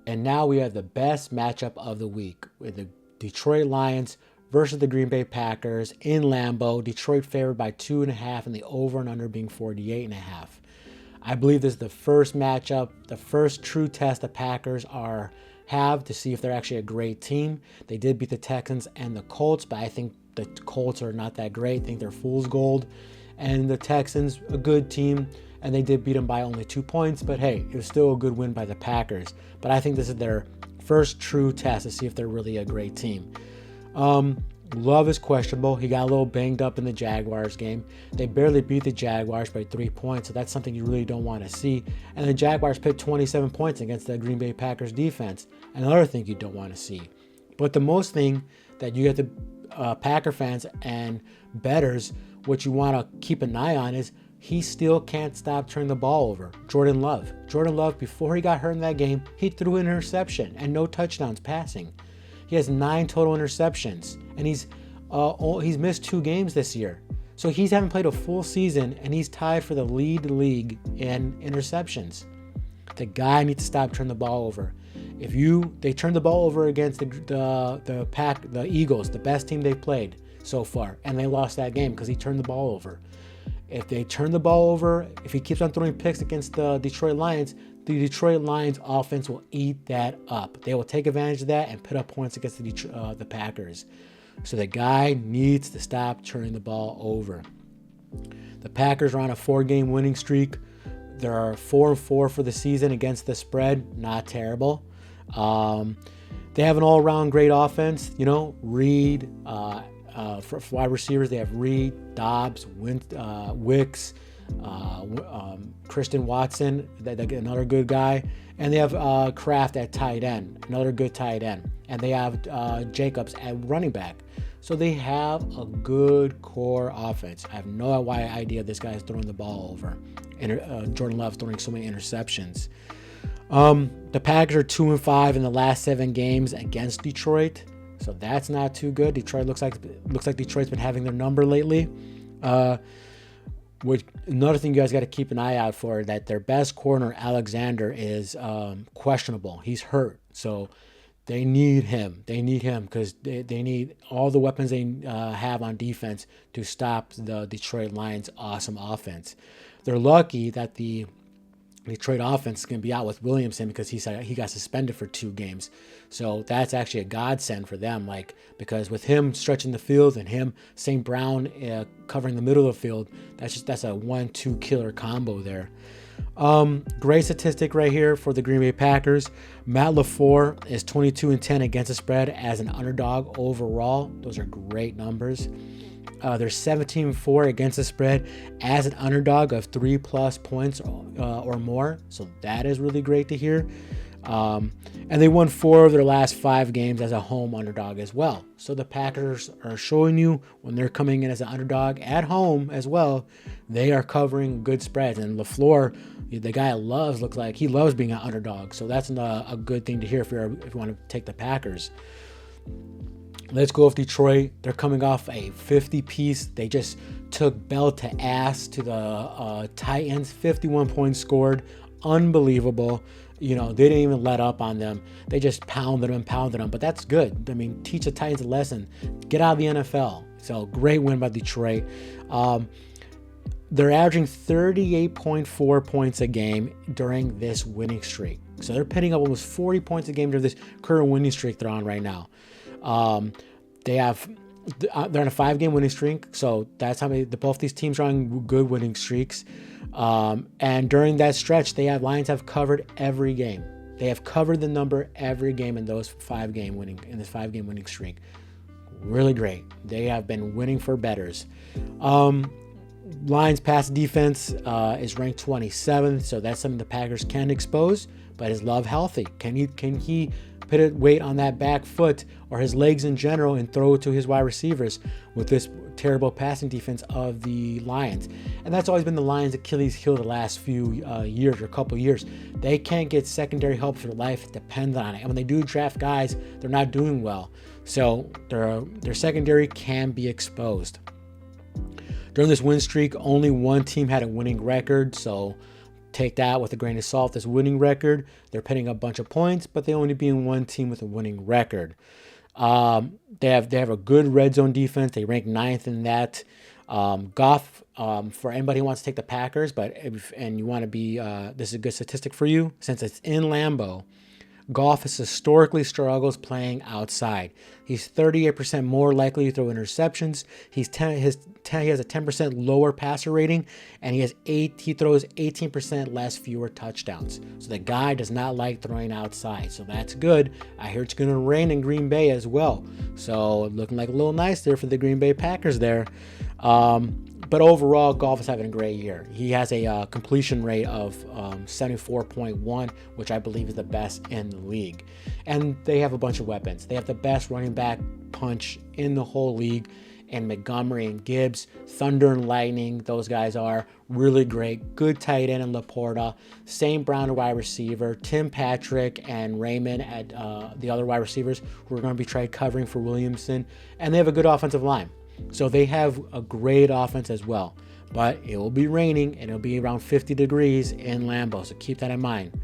And now we have the best matchup of the week with the Detroit Lions versus the Green Bay Packers in Lambeau. Detroit favored by 2.5 and the over and under being 48.5. I believe this is the first matchup, the first true test the Packers have to see if they're actually a great team. They did beat the Texans and the Colts, but I think the Colts are not that great. I think they're fool's gold. And the Texans, a good team, and they did beat them by only 2 points, but hey, it was still a good win by the Packers. But I think this is their first true test to see if they're really a great team. Love is questionable. He got a little banged up in the Jaguars game. They barely beat the Jaguars by 3 points, so that's something you really don't want to see. And the Jaguars put 27 points against the Green Bay Packers defense. Another thing you don't want to see. But the most thing that you get the Packer fans and bettors, what you want to keep an eye on is he still can't stop turning the ball over. Jordan Love, before he got hurt in that game, he threw an interception and no touchdowns passing. He has 9 total interceptions, and he's missed 2 games this year. So he haven't played a full season, and he's tied for the league in interceptions. The guy needs to stop turning the ball over. If they turned the ball over against the Eagles, the best team they've played so far, and they lost that game because he turned the ball over. If they turn the ball over, if he keeps on throwing picks against the Detroit Lions, the Detroit Lions offense will eat that up. They will take advantage of that and put up points against the Packers. So the guy needs to stop turning the ball over. The Packers are on a 4-game winning streak. There are 4-4 for the season against the spread. Not terrible. They have an all-around great offense. Reed. For wide receivers, they have Reed, Dobbs, Wicks, Christian Watson, another good guy. And they have Kraft at tight end, another good tight end. And they have Jacobs at running back. So they have a good core offense. I have no idea this guy is throwing the ball over. And Jordan Love throwing so many interceptions. The Packers are 2-5 in the last 7 games against Detroit. So that's not too good. Detroit looks like Detroit's been having their number lately. Which another thing you guys got to keep an eye out for, that their best corner Alexander is questionable. He's hurt, so they need him. They need him because they need all the weapons they have on defense to stop the Detroit Lions' awesome offense. They're lucky that the Detroit offense is going to be out with Williamson because he got suspended for 2 games. So that's actually a godsend for them, because with him stretching the field and him, St. Brown covering the middle of the field, that's a 1-2 killer combo there. Great statistic right here for the Green Bay Packers. Matt LaFleur is 22-10 against the spread as an underdog overall. Those are great numbers. They're 17-4 against the spread as an underdog of 3+ points or more. So that is really great to hear. And they won 4 of their last 5 games as a home underdog as well. So the Packers are showing you when they're coming in as an underdog at home as well, they are covering good spreads. And LaFleur, the guy looks like he loves being an underdog. So that's a good thing to hear if you want to take the Packers. Let's go with Detroit. They're coming off a 50-piece. They just took bell to ass to the Titans. 51 points scored. Unbelievable. They didn't even let up on them. They just pounded them. But that's good. I mean, teach the Titans a lesson. Get out of the NFL. So great win by Detroit. They're averaging 38.4 points a game during this winning streak. So they're pitting up almost 40 points a game during this current winning streak they're on right now. They're on a 5-game winning streak, so that's how both these teams are on good winning streaks. And during that stretch, Lions have covered every game. They have covered the number every game in this 5-game winning streak. Really great. They have been winning for bettors. Lions pass defense is ranked 27th, so that's something the Packers can expose. But is Love healthy? Can he put a weight on that back foot or his legs in general and throw it to his wide receivers with this terrible passing defense of the Lions? And that's always been the Lions' Achilles heel the last few years or couple years. They can't get secondary help for their life. It depends on it. And when they do draft guys, they're not doing well. So their secondary can be exposed. During this win streak, only one team had a winning record. So take that with a grain of salt. This winning record, they're putting up a bunch of points, but they only being one team with a winning record. They have a good red zone defense. They rank 9th in that. Goff, for anybody who wants to take the Packers, and you want to be, this is a good statistic for you, since it's in Lambeau. Goff has historically struggles playing outside. He's 38% more likely to throw interceptions. He has a 10% lower passer rating, and he throws 18% less fewer touchdowns. So the guy does not like throwing outside. So that's good. I hear it's going to rain in Green Bay as well. So looking like a little nice there for the Green Bay Packers there. But overall, Goff is having a great year. He has a completion rate of 74.1, which I believe is the best in the league. And they have a bunch of weapons. They have the best running back punch in the whole league. And Montgomery and Gibbs, Thunder and Lightning, those guys are really great. Good tight end in Laporta. St. Brown wide receiver. Tim Patrick and Raymond at the other wide receivers who are going to be trying covering for Williamson. And they have a good offensive line. So they have a great offense as well. But it will be raining and it'll be around 50 degrees in Lambeau. So keep that in mind.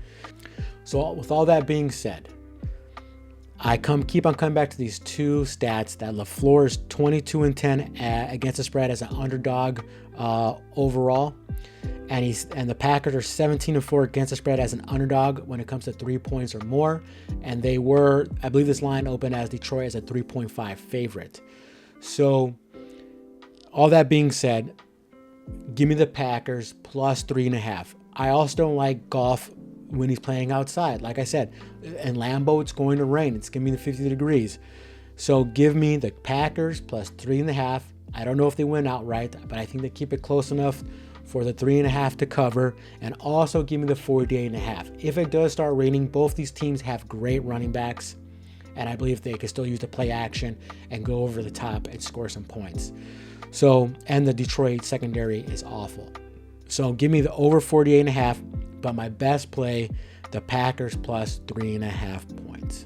So with all that being said, I keep on coming back to these two stats that LaFleur is 22-10 against the spread as an underdog overall. And the Packers are 17-4 against the spread as an underdog when it comes to 3 points or more. And they were, I believe this line opened as Detroit as a 3.5 favorite. So, all that being said, give me the Packers plus 3.5. I also don't like Goff when he's playing outside. Like I said, in Lambeau, it's going to rain. It's going to be in the 50 degrees. So, give me the Packers plus 3.5. I don't know if they win outright, but I think they keep it close enough for the 3.5 to cover. And also give me the 48.5. If it does start raining, both these teams have great running backs. And I believe they can still use the play action and go over the top and score some points. So, and the Detroit secondary is awful. So give me the over 48.5, but my best play, the Packers plus 3.5 points.